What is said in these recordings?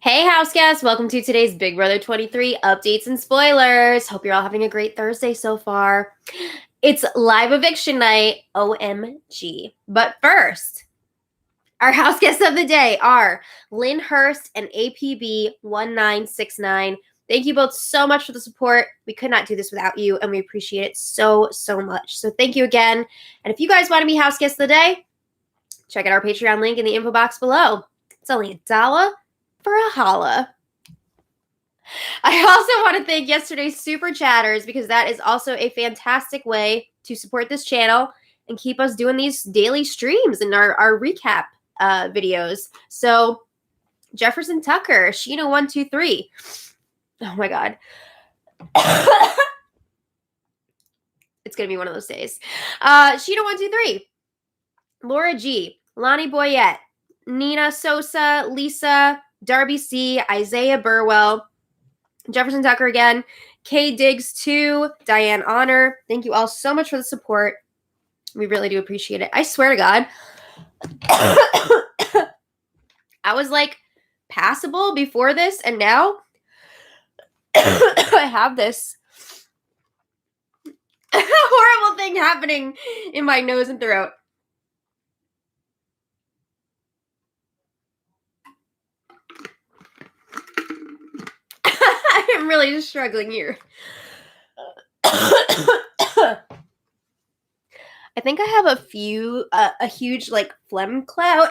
Hey, Houseguest! Welcome to today's Big Brother 23 updates and spoilers. Hope you're all having a great Thursday so far. It's live eviction night, OMG. But first, our house guests of the day are Lynn Hurst and APB1969. Thank you both so much for the support. We could not do this without you, and we appreciate it so much. So thank you again. And if you guys want to be house guests of the day, check out our Patreon link in the info box below. It's only $1 for a holla. I also want to thank yesterday's super chatters because that is also a fantastic way to support this channel and keep us doing these daily streams and our recap videos. So Jefferson Tucker, Sheena123. Oh my God. It's going to be one of those days. Sheena123. Laura G. Lonnie Boyette. Nina Sosa. Lisa. Darby C. Isaiah Burwell. Jefferson Tucker again. Kay Diggs 2. Diane Honor. Thank you all so much for the support. We really do appreciate it. I swear to God. I was like passable before this, and now I have this horrible thing happening in my nose and throat. I am really just struggling here. I think I have a huge like phlegm cloud.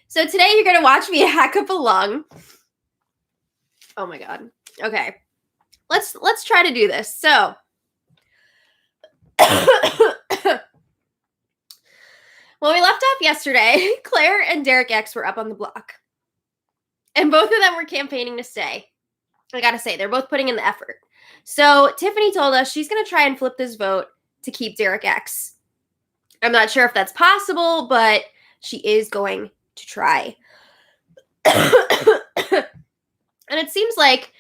So today you're gonna watch me hack up a lung. Oh my God. Okay. Let's try to do this. So when we left off yesterday, Claire and Derek X were up on the block. And both of them were campaigning to stay. I gotta say, they're both putting in the effort. So Tiffany told us she's gonna try and flip this vote to keep Derek X. I'm not sure if that's possible, but she is going to try. And it seems like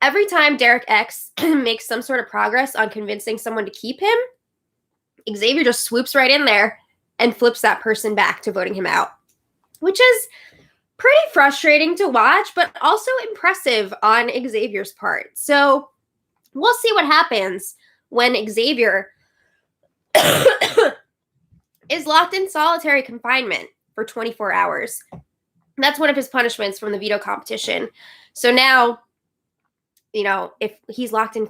every time Derek X makes some sort of progress on convincing someone to keep him, Xavier just swoops right in there and flips that person back to voting him out, which is pretty frustrating to watch, but also impressive on Xavier's part. So we'll see what happens when Xavier is locked in solitary confinement for 24 hours. That's one of his punishments from the veto competition. So now, if he's locked in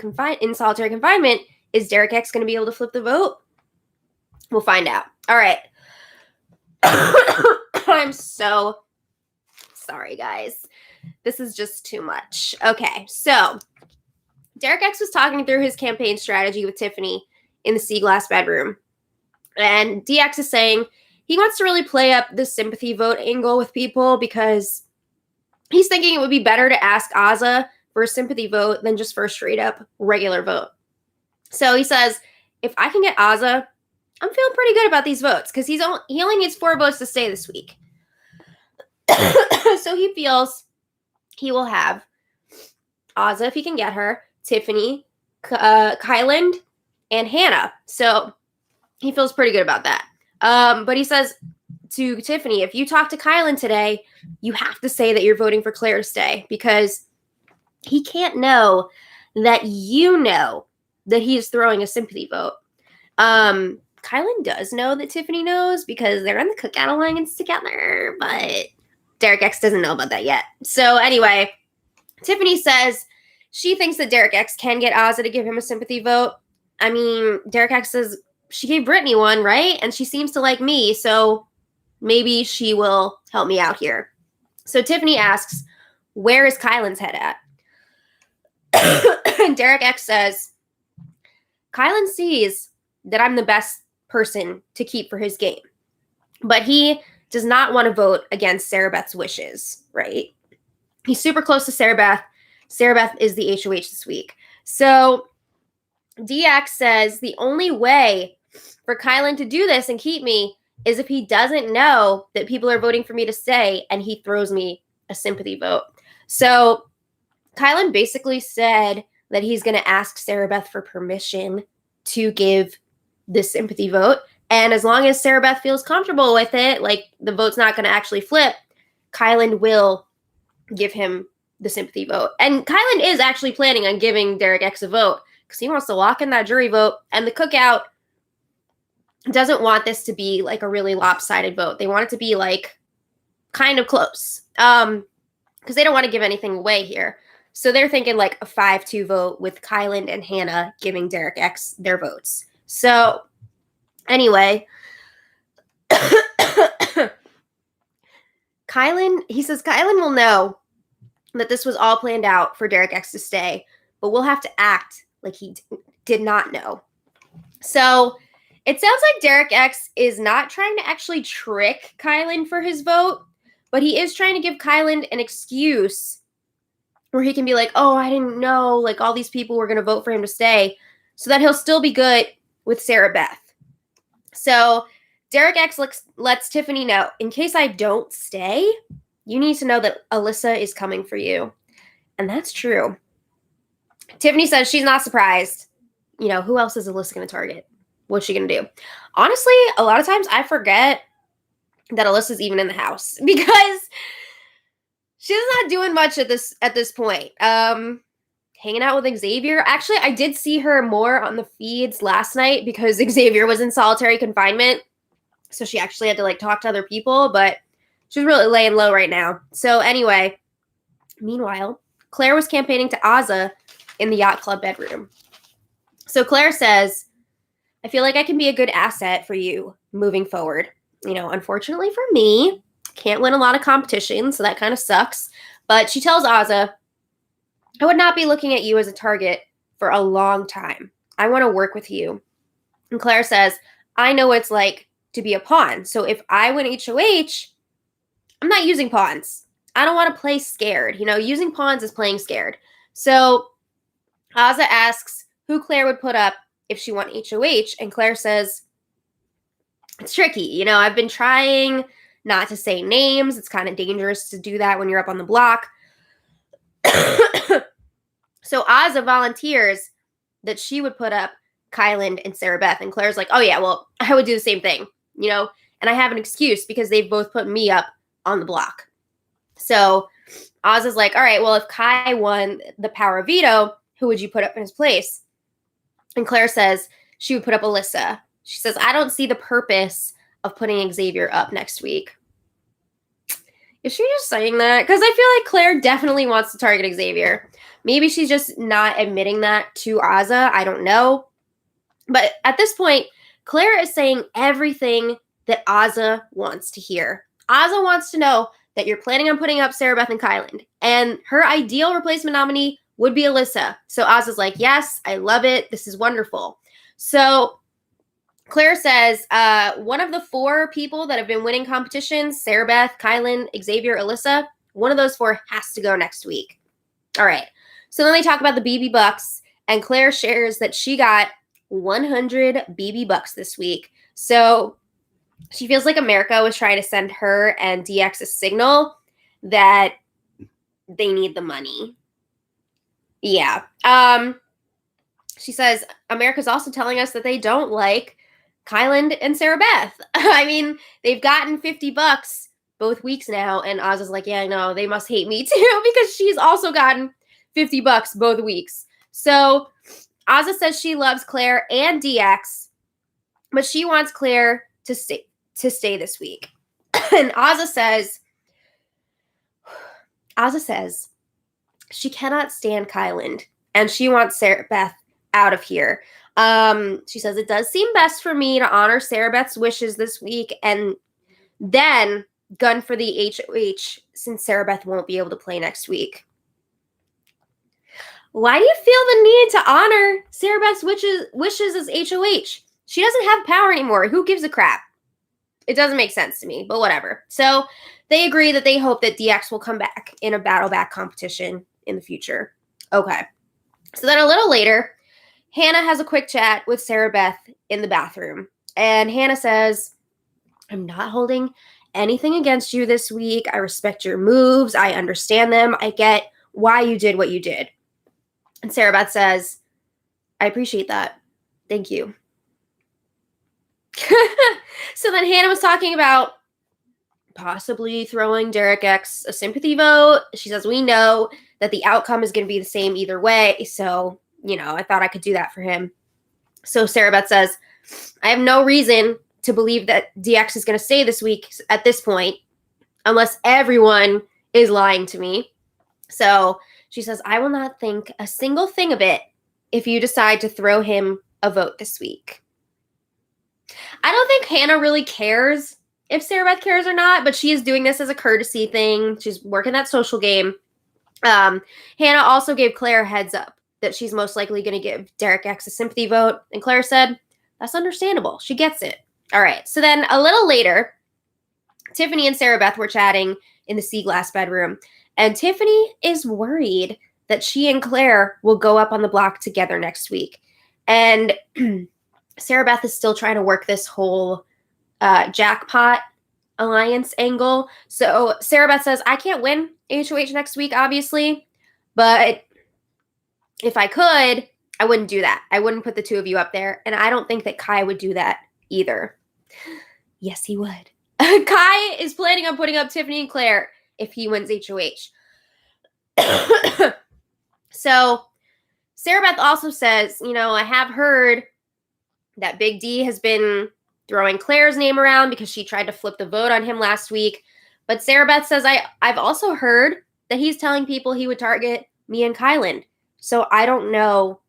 solitary confinement, is Derek X going to be able to flip the vote? We'll find out. All right. I'm so sorry, guys. This is just too much. Okay, so Derek X was talking through his campaign strategy with Tiffany in the sea glass bedroom. And DX is saying he wants to really play up the sympathy vote angle with people because he's thinking it would be better to ask Azah for a sympathy vote than just for a straight up regular vote. So he says, if I can get Azah, I'm feeling pretty good about these votes because he only needs 4 votes to stay this week. So he feels he will have Azah, if he can get her, Tiffany, Kyland, and Hannah. So he feels pretty good about that. But he says to Tiffany, if you talk to Kyland today, you have to say that you're voting for Claire to stay because he can't know that you know that he is throwing a sympathy vote. Kyland does know that Tiffany knows because they're in the Cookout Alliance together, but Derek X doesn't know about that yet. So anyway, Tiffany says she thinks that Derek X can get Azah to give him a sympathy vote. I mean, Derek X says she gave Brittany one, right? And she seems to like me, so maybe she will help me out here. So Tiffany asks, where is Kyland's head at? And Derek X says, Kyland sees that I'm the best person to keep for his game. But he does not want to vote against Sarah Beth's wishes, right? He's super close to Sarah Beth. Sarah Beth is the HOH this week. So DX says the only way for Kyland to do this and keep me is if he doesn't know that people are voting for me to stay and he throws me a sympathy vote. So Kyland basically said that he's going to ask Sarah Beth for permission to give this sympathy vote. And as long as Sarah Beth feels comfortable with it, like the vote's not going to actually flip, Kyland will give him the sympathy vote. And Kyland is actually planning on giving Derek X a vote because he wants to lock in that jury vote. And the Cookout doesn't want this to be like a really lopsided vote. They want it to be like kind of close because they don't want to give anything away here. So they're thinking like a 5-2 vote with Kyland and Hannah giving Derek X their votes. So anyway, he says Kyland will know that this was all planned out for Derek X to stay, but we'll have to act like he did not know. So it sounds like Derek X is not trying to actually trick Kyland for his vote, but he is trying to give Kyland an excuse where he can be like, oh, I didn't know, like all these people were going to vote for him to stay, so that he'll still be good with Sarah Beth. So Derek X lets Tiffany know, in case I don't stay, you need to know that Alyssa is coming for you. And that's true. Tiffany says she's not surprised. You know, who else is Alyssa going to target? What's she going to do? Honestly, a lot of times I forget that Alyssa's even in the house because she's not doing much at this point. Hanging out with Xavier. Actually, I did see her more on the feeds last night because Xavier was in solitary confinement. So she actually had to like talk to other people, but she's really laying low right now. So anyway, meanwhile, Claire was campaigning to Azah in the yacht club bedroom. So Claire says, I feel like I can be a good asset for you moving forward. You know, unfortunately for me, can't win a lot of competitions, so that kind of sucks. But she tells Azah, I would not be looking at you as a target for a long time. I want to work with you. And Claire says, I know what it's like to be a pawn. So if I win HOH, I'm not using pawns. I don't want to play scared. You know, using pawns is playing scared. So Azah asks who Claire would put up if she won HOH. And Claire says, it's tricky. You know, I've been trying not to say names. It's kind of dangerous to do that when you're up on the block. So Azah volunteers that she would put up Kyland and Sarah Beth. And Claire's like, oh yeah, well, I would do the same thing, you know, and I have an excuse because they've both put me up on the block. So Azah's like, all right, well, if Kai won the power of veto, who would you put up in his place? And Claire says she would put up Alyssa. She says, I don't see the purpose of putting Xavier up next week. Is she just saying that? Because I feel like Claire definitely wants to target Xavier. Maybe she's just not admitting that to Azah. I don't know. But at this point, Claire is saying everything that Azah wants to hear. Azah wants to know that you're planning on putting up Sarah Beth and Kyland. And her ideal replacement nominee would be Alyssa. So Azah's like, yes, I love it. This is wonderful. So Claire says, one of the 4 people that have been winning competitions, Sarah Beth, Kyland, Xavier, Alyssa, one of those 4 has to go next week. All right. So then they talk about the BB Bucks, and Claire shares that she got 100 BB Bucks this week. So she feels like America was trying to send her and DX a signal that they need the money. Yeah. She says America's also telling us that they don't like Kyland and Sarah Beth. I mean, they've gotten 50 bucks both weeks now, and Azah's like, yeah, I know, they must hate me too because she's also gotten 50 bucks both weeks. So Azah says she loves Claire and DX, but she wants Claire to stay this week. And Azah says she cannot stand Kyland, and she wants Sarah Beth out of here. She says it does seem best for me to honor Sarah Beth's wishes this week and then gun for the HOH since Sarah Beth won't be able to play next week. Why do you feel the need to honor Sarah Beth's wishes as HOH? She doesn't have power anymore. Who gives a crap? It doesn't make sense to me, but whatever. So they agree that they hope that DX will come back in a battle back competition in the future. Okay. So then a little later, Hannah has a quick chat with Sarah Beth in the bathroom. And Hannah says, I'm not holding anything against you this week. I respect your moves. I understand them. I get why you did what you did. And Sarah Beth says, I appreciate that. Thank you. So then Hannah was talking about possibly throwing Derek X a sympathy vote. She says, we know that the outcome is going to be the same either way. So, I thought I could do that for him. So Sarah Beth says, I have no reason to believe that DX is going to stay this week at this point, unless everyone is lying to me. So she says, I will not think a single thing of it if you decide to throw him a vote this week. I don't think Hannah really cares if Sarah Beth cares or not, but she is doing this as a courtesy thing. She's working that social game. Hannah also gave Claire a heads up that she's most likely going to give Derek X a sympathy vote. And Claire said, that's understandable. She gets it. All right. So then a little later, Tiffany and Sarah Beth were chatting in the sea glass bedroom. And Tiffany is worried that she and Claire will go up on the block together next week. And Sarah Beth is still trying to work this whole jackpot alliance angle. So Sarah Beth says, I can't win HOH next week, obviously. But if I could, I wouldn't do that. I wouldn't put the two of you up there. And I don't think that Kai would do that either. Yes, he would. Kai is planning on putting up Tiffany and Claire if he wins HOH. So Sarah Beth also says, I have heard that Big D has been throwing Claire's name around because she tried to flip the vote on him last week. But Sarah Beth says, I've also heard that he's telling people he would target me and Kyland. So I don't know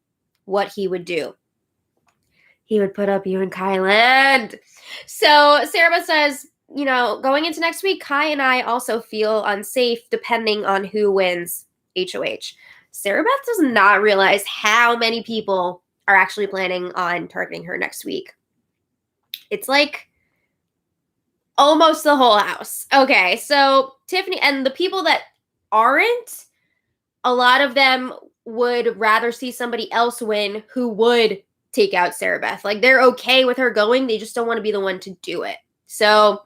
what he would do. He would put up you and Kyland. So Sarah Beth says, going into next week, Kai and I also feel unsafe depending on who wins HOH. Sarah Beth does not realize how many people are actually planning on targeting her next week. It's like almost the whole house. Okay, so Tiffany and the people that aren't, a lot of them would rather see somebody else win who would take out Sarah Beth. Like, they're okay with her going. They just don't want to be the one to do it. So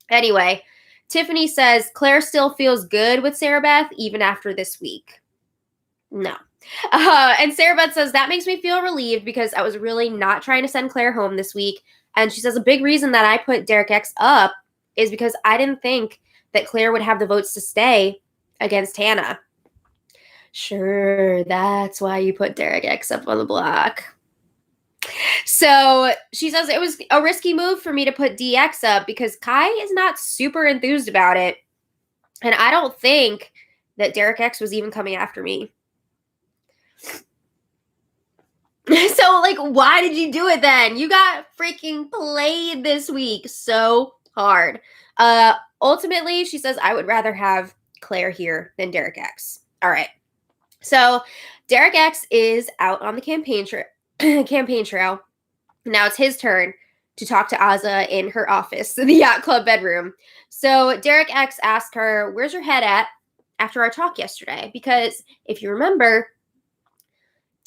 anyway, Tiffany says Claire still feels good with Sarah Beth even after this week. No. And Sarah Beth says, that makes me feel relieved because I was really not trying to send Claire home this week. And she says a big reason that I put Derek X up is because I didn't think that Claire would have the votes to stay against Hannah. Sure, that's why you put Derek X up on the block. So she says it was a risky move for me to put DX up because Kai is not super enthused about it. And I don't think that Derek X was even coming after me. So, why did you do it then? You got freaking played this week so hard. Ultimately, she says, I would rather have Claire here than Derek X. All right. So, Derek X is out on the campaign trail. Now it's his turn to talk to Azah in her office, the yacht club bedroom. So, Derek X asked her, where's your head at after our talk yesterday? Because if you remember,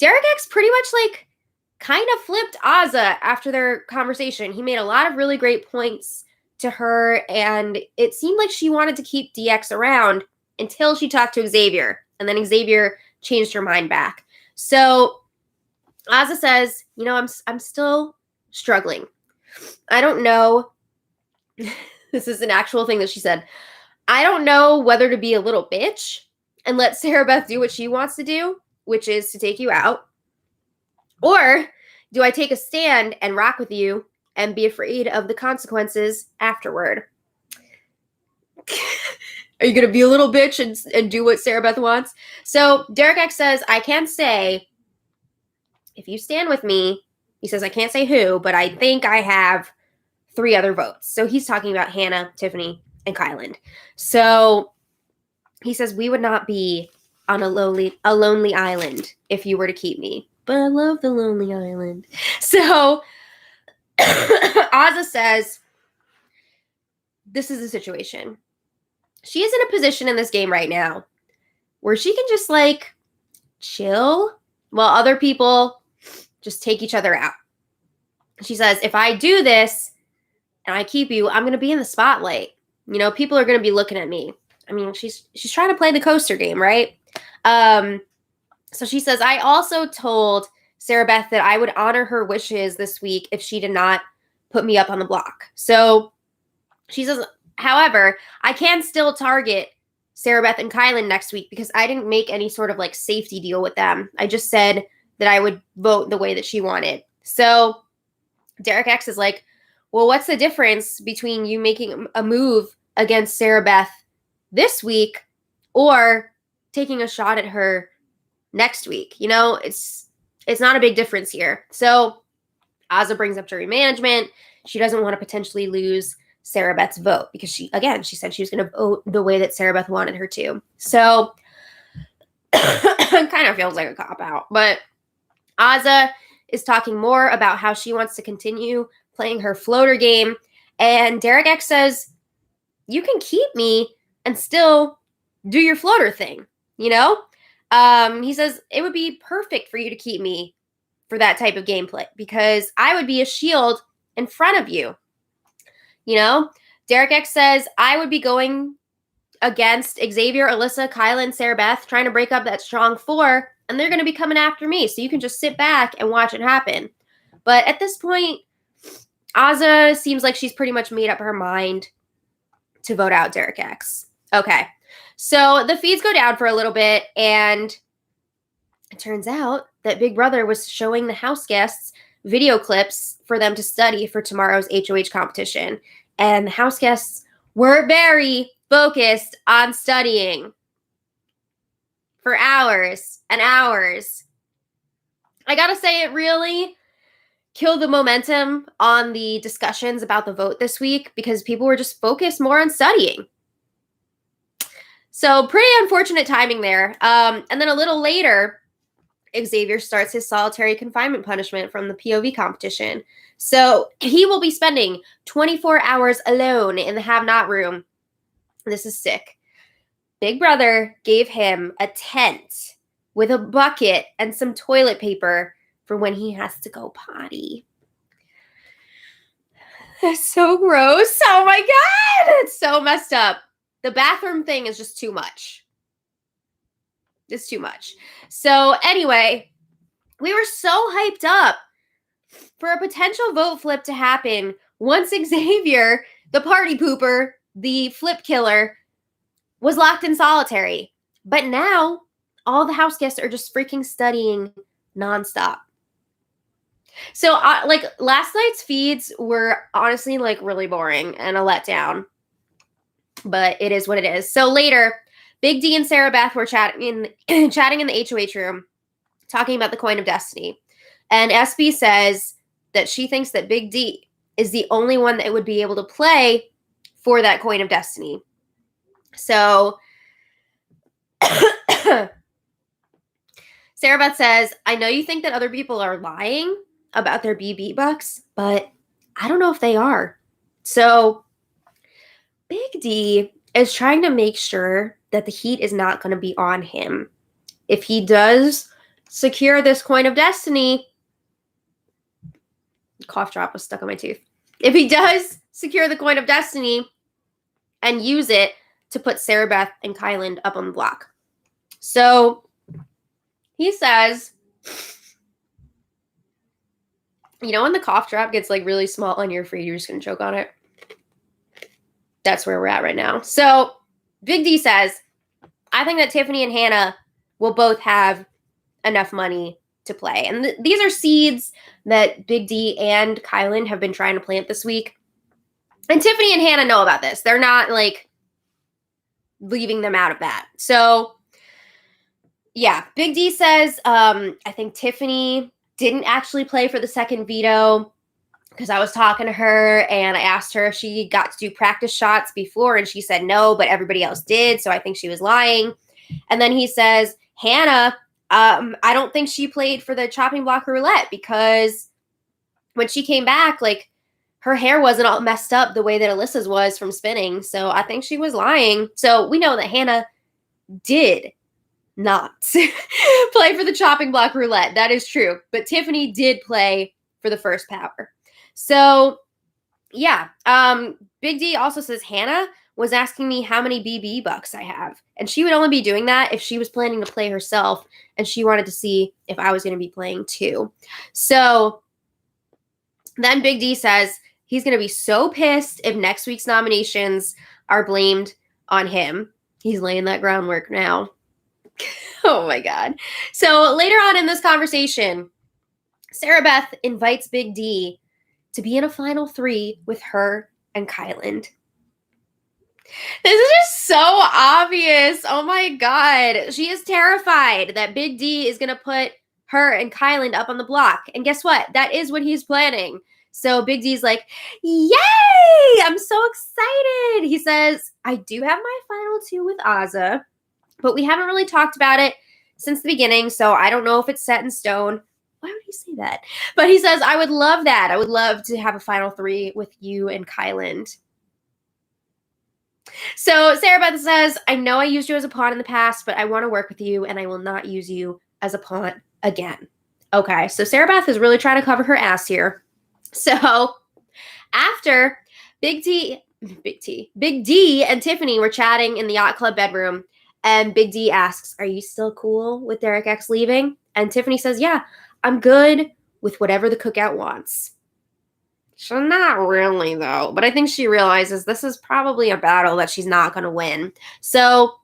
Derek X pretty much kind of flipped Azah after their conversation. He made a lot of really great points to her, and it seemed like she wanted to keep DX around until she talked to Xavier, and then Xavier changed her mind back. So Azah says, I'm still struggling. I don't know. This is an actual thing that she said. I don't know whether to be a little bitch and let Sarah Beth do what she wants to do, which is to take you out, or do I take a stand and rock with you and be afraid of the consequences afterward? Are you going to be a little bitch and do what Sarah Beth wants? So Derek X says, I can say, if you stand with me, he says, I can't say who, but I think I have 3 other votes. So he's talking about Hannah, Tiffany, and Kyland. So he says, we would not be on a lonely island if you were to keep me. But I love the lonely island. So Azah says, this is the situation. She is in a position in this game right now where she can just chill while other people just take each other out. She says, if I do this and I keep you, I'm going to be in the spotlight. People are going to be looking at me. I mean, she's trying to play the coaster game, right? So she says, I also told Sarah Beth that I would honor her wishes this week if she did not put me up on the block. So she says, however, I can still target Sarah Beth and Kylan next week because I didn't make any sort of like safety deal with them. I just said that I would vote the way that she wanted. So Derek X is like, well, what's the difference between you making a move against Sarah Beth this week or taking a shot at her next week? You know, it's not a big difference here. So Azah brings up jury management. She doesn't want to potentially lose Sarah Beth's vote because she said she was going to vote the way that Sarah Beth wanted her to. So it kind of feels like a cop-out. But Azah is talking more about how she wants to continue playing her floater game. And Derek X says, you can keep me and still do your floater thing, you know? He says, it would be perfect for you to keep me for that type of gameplay because I would be a shield in front of you. You know, Derek X says, I would be going against Xavier, Alyssa, Kylan, Sarah Beth, trying to break up that strong four, and they're going to be coming after me. So you can just sit back and watch it happen. But at this point, Azah seems like she's pretty much made up her mind to vote out Derek X. Okay. So the feeds go down for a little bit, and it turns out that Big Brother was showing the house guests video clips for them to study for tomorrow's HOH competition. And the house guests were very focused on studying for hours and hours. I gotta say, it really killed the momentum on the discussions about the vote this week because people were just focused more on studying. So pretty unfortunate timing there. And then a little later, Xavier starts his solitary confinement punishment from the POV competition. So he will be spending 24 hours alone in the have-not room. This is sick. Big Brother gave him a tent with a bucket and some toilet paper for when he has to go potty. That's so gross. Oh my God. It's so messed up. The bathroom thing is just too much. It's too much. So anyway, we were so hyped up for a potential vote flip to happen once Xavier, the party pooper, the flip killer, was locked in solitary. But now all the house guests are just freaking studying nonstop. So like last night's feeds were honestly like really boring and a letdown. But it is what it is. So later, Big D and Sarah Beth were chatting in the HOH room, talking about the coin of destiny. And SB says that she thinks that Big D is the only one that would be able to play for that coin of destiny. So Sarah Beth says, I know you think that other people are lying about their BB bucks, but I don't know if they are. So Big D is trying to make sure that the heat is not going to be on him. If he does secure this coin of destiny, cough drop was stuck on my tooth. If he does secure the coin of destiny and use it to put Sarah Beth and Kylan up on the block. So he says, you know when the cough drop gets like really small and you're afraid you're just going to choke on it? That's where we're at right now. So Big D says, I think that Tiffany and Hannah will both have enough money to play. And these are seeds that Big D and Kylan have been trying to plant this week. And Tiffany and Hannah know about this. They're not like leaving them out of that. So yeah, Big D says, I think Tiffany didn't actually play for the second veto because I was talking to her and I asked her if she got to do practice shots before and she said no, but everybody else did. So I think she was lying. And then he says, Hannah, I don't think she played for the chopping block roulette because when she came back, like her hair wasn't all messed up the way that Alyssa's was from spinning. So I think she was lying. So we know that Hannah did not play for the chopping block roulette. That is true. But Tiffany did play for the first power. So yeah, Big D also says Hannah was asking me how many BB bucks I have. And she would only be doing that if she was planning to play herself and she wanted to see if I was going to be playing too. So then Big D says He's going to be so pissed if next week's nominations are blamed on him. He's laying that groundwork now. Oh my God. So later on in this conversation, Sarah Beth invites Big D to be in a final 3 with her and Kyland. This is just so obvious. Oh my God. She is terrified that Big D is going to put her and Kyland up on the block. And guess what? That is what he's planning. So Big D's like, yay! I'm so excited. He says, I do have my final 2 with Azah, but we haven't really talked about it since the beginning, so I don't know if it's set in stone. Why would he say that? But he says, I would love that. I would love to have a final 3 with you and Kyland. So Sarah Beth says, I know I used you as a pawn in the past, but I want to work with you, and I will not use you as a pawn again. Okay, so Sarah Beth is really trying to cover her ass here. So after Big D and Tiffany were chatting in the yacht club bedroom, and Big D asks, are you still cool with Derek X leaving? And Tiffany says, yeah, I'm good with whatever the Cookout wants. So not really, though. But I think she realizes this is probably a battle that she's not going to win. So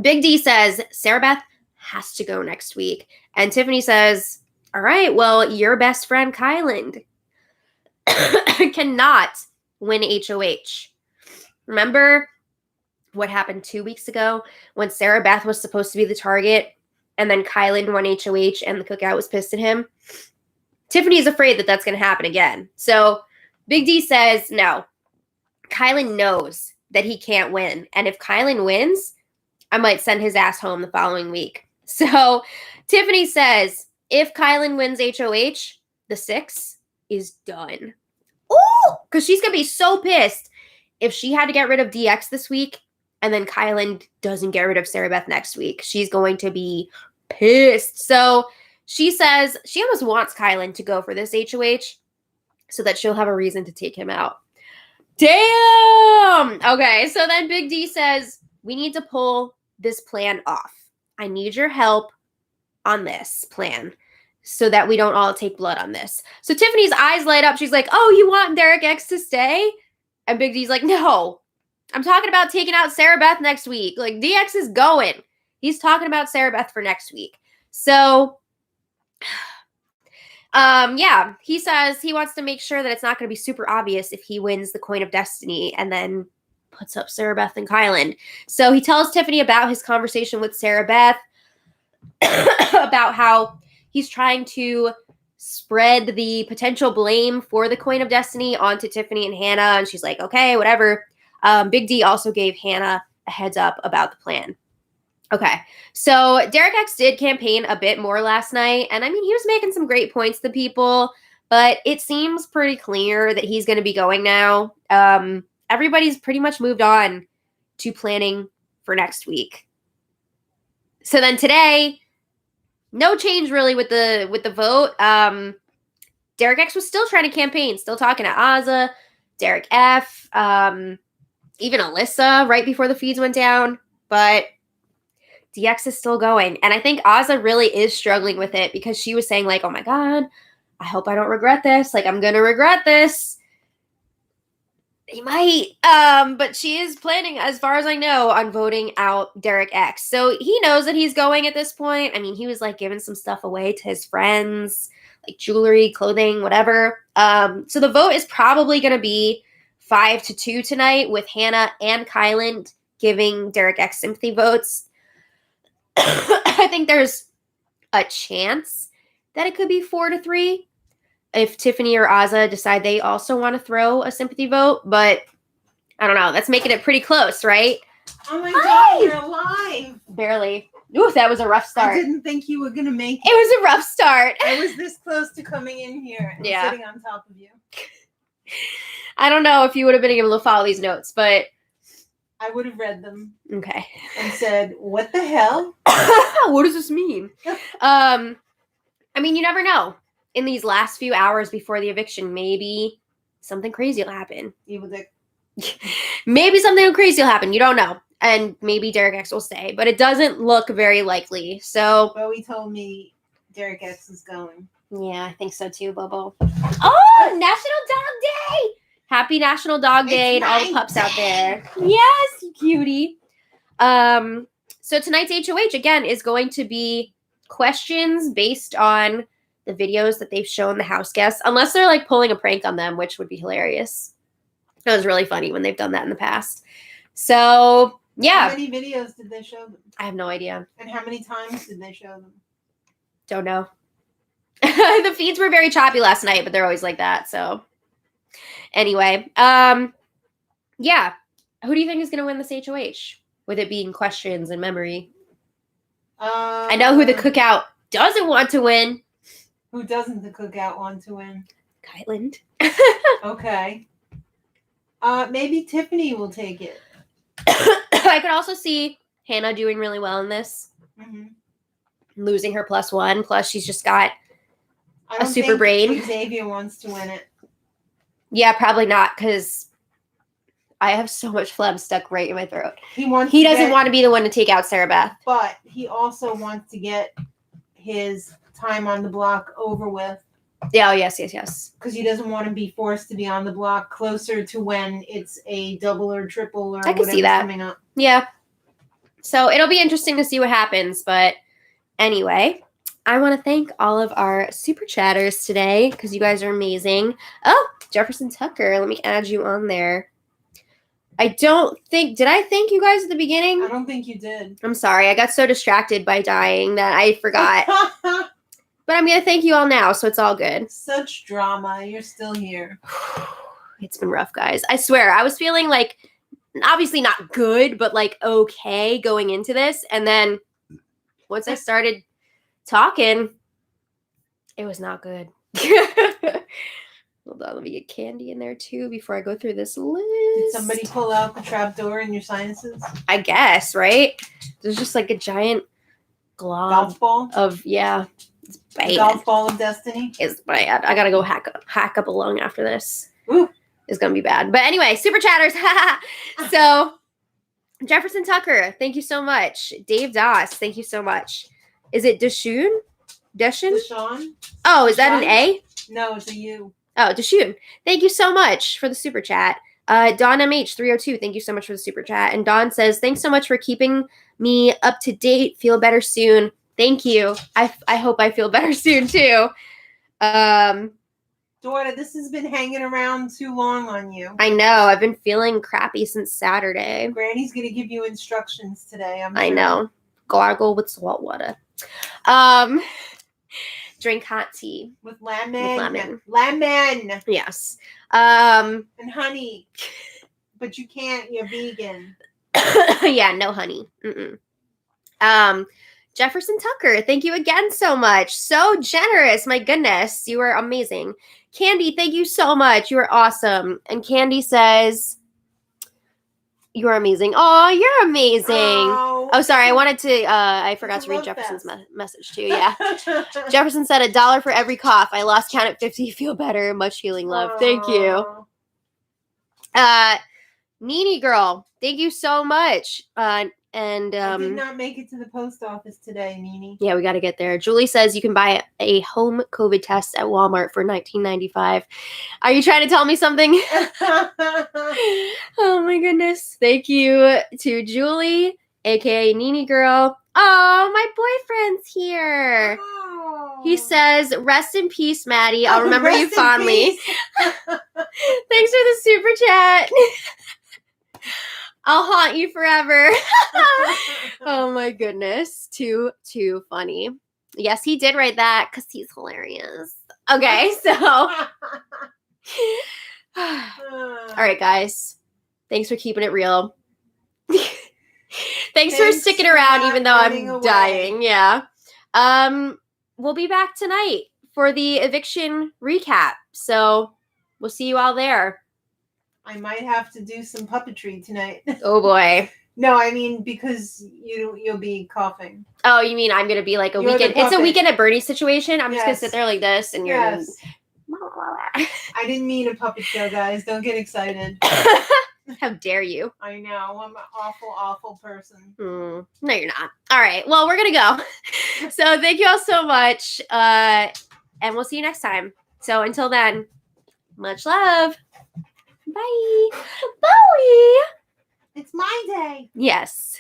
Big D says, Sarah Beth has to go next week. And Tiffany says, all right, well, your best friend Kyland cannot win HOH. Remember what happened 2 weeks ago when Sarah Beth was supposed to be the target and then Kyland won HOH and the Cookout was pissed at him? Tiffany is afraid that that's going to happen again. So Big D says, no, Kyland knows that he can't win. And if Kyland wins, I might send his ass home the following week. So Tiffany says, if Kyland wins HOH, the 6 is done. Ooh, because she's going to be so pissed if she had to get rid of DX this week and then Kyland doesn't get rid of Sarah Beth next week. She's going to be pissed. So she says she almost wants Kyland to go for this HOH so that she'll have a reason to take him out. Damn! Okay, so then Big D says, we need to pull this plan off. I need your help on this plan so that we don't all take blood on this. So Tiffany's eyes light up. She's like, oh, you want Derek X to stay? And Big D's like, no. I'm talking about taking out Sarah Beth next week. Like, DX is going. He's talking about Sarah Beth for next week. So, yeah, he says he wants to make sure that it's not going to be super obvious if he wins the Coin of Destiny and then puts up Sarah Beth and Kyland. So he tells Tiffany about his conversation with Sarah Beth, about how he's trying to spread the potential blame for the Coin of Destiny onto Tiffany and Hannah. And she's like, okay, whatever. Big D also gave Hannah a heads up about the plan. Okay, so Derek X did campaign a bit more last night. And I mean, he was making some great points to people, but it seems pretty clear that he's going to be going now. Everybody's pretty much moved on to planning for next week. So then today, no change really with the vote. Derek X was still trying to campaign, still talking to Azah, Derek F, even Alyssa right before the feeds went down. But DX is still going. And I think Azah really is struggling with it because she was saying like, oh my God, I hope I don't regret this. Like, I'm going to regret this. He might. But she is planning, as far as I know, on voting out Derek X. So he knows that he's going at this point. I mean, he was like giving some stuff away to his friends, like jewelry, clothing, whatever. So the vote is probably going to be 5-2 tonight with Hannah and Kyland giving Derek X sympathy votes. I think there's a chance that it could be 4-3 if Tiffany or Azah decide they also want to throw a sympathy vote, but I don't know. That's making it pretty close, right? Oh my God, you're alive. Barely. Ooh, that was a rough start. I didn't think you were going to make it. It was a rough start. I was this close to coming in here and sitting on top of you. I don't know if you would have been able to follow these notes, but I would have read them. Okay. And said, what the hell? What does this mean? I mean, you never know. In these last few hours before the eviction, maybe something crazy will happen. Evil dick. Maybe something crazy will happen. You don't know. And maybe Derek X will stay. But it doesn't look very likely. So Bowie told me Derek X is going. Yeah, I think so too, Bobo. Oh, National Dog Day! Happy National Dog Day It's and all the my pups out there. day. Yes, you cutie. So tonight's HOH again is going to be questions based on the videos that they've shown the house guests, unless they're like pulling a prank on them, which would be hilarious. That was really funny when they've done that in the past. So yeah. How many videos did they show them? I have no idea. And how many times did they show them? Don't know. The feeds were very choppy last night, but they're always like that. So anyway, yeah. Who do you think is going to win this HOH? With it being questions and memory. I know who the Cookout doesn't want to win. Who doesn't the Cookout want to win? Kyland. Okay. Maybe Tiffany will take it. I could also see Hannah doing really well in this. Mm-hmm. Losing her +1. Plus, she's just got I don't a super think brain. Xavier wants to win it. Yeah, probably not, because I have so much phlegm stuck right in my throat. He doesn't want to be the one to take out Sarah Beth. But he also wants to get his time on the block over with. Yeah, oh, yes. Because he doesn't want to be forced to be on the block closer to when it's a double or triple or I can see that coming up. Yeah. So it'll be interesting to see what happens. But anyway, I want to thank all of our super chatters today because you guys are amazing. Oh, Jefferson Tucker. Let me add you on there. Did I thank you guys at the beginning? I don't think you did. I'm sorry. I got so distracted by dying that I forgot. But I'm going to thank you all now, so it's all good. Such drama. You're still here. It's been rough, guys. I swear. I was feeling like, obviously not good, but like okay going into this. And then once I started talking, it was not good. Hold on, let me get candy in there too before I go through this list. Did somebody pull out the trap door in your sinuses? I guess, right? There's just like a giant glob Golf ball? It's bad. The golf ball of destiny? It's bad. I gotta go hack up a lung after this. Ooh. It's gonna be bad. But anyway, super chatters. So Jefferson Tucker, thank you so much. Dave Doss, thank you so much. Is it Deshaun? Deshaun? Oh, is that an A? No, it's a U. Oh, Deshaun. Thank you so much for the super chat. Don MH302, thank you so much for the super chat. And Don says, thanks so much for keeping me up to date. Feel better soon. Thank you. I hope I feel better soon too. Daughter, this has been hanging around too long on you. I know. I've been feeling crappy since Saturday. Granny's going to give you instructions today. I know. Gargle with salt water. Drink hot tea. With lemon. Yes. And honey. But you can't. You're vegan. Yeah, no honey. Mm-mm. Jefferson Tucker, thank you again so much. So generous. My goodness. You are amazing. Candy, thank you so much. You are awesome. And Candy says, you are amazing. Oh, you're amazing. Oh, sorry. I wanted to, I forgot to read Jefferson's message too. Yeah. Jefferson said $1 for every cough. I lost count at 50. Feel better. Much healing love. Thank you. Nini girl, thank you so much. And I did not make it to the post office today, Nini. Yeah, we got to get there. Julie says you can buy a home COVID test at Walmart for $19.95. Are you trying to tell me something? Oh my goodness. Thank you to Julie, aka Nini girl. Oh, my boyfriend's here. Oh. He says, rest in peace, Maddie. I'll remember you fondly. Thanks for the super chat. I'll haunt you forever. Oh my goodness. Too funny. Yes, he did write that because he's hilarious. Okay, so. All right, guys. Thanks for keeping it real. Thanks for sticking around even though I'm dying. Yeah. We'll be back tonight for the eviction recap. So we'll see you all there. I might have to do some puppetry tonight. Oh boy. No, I mean because you'll be coughing. Oh, you mean I'm gonna be like weekend? It's a weekend at Bernie's situation. I'm just gonna sit there like this, and you're. Yes. I didn't mean a puppet show, guys. Don't get excited. How dare you? I know. I'm an awful person. No, you're not. All right. Well, we're gonna go. So thank you all so much, and we'll see you next time. So until then, much love. Bye. Bowie. It's my day. Yes.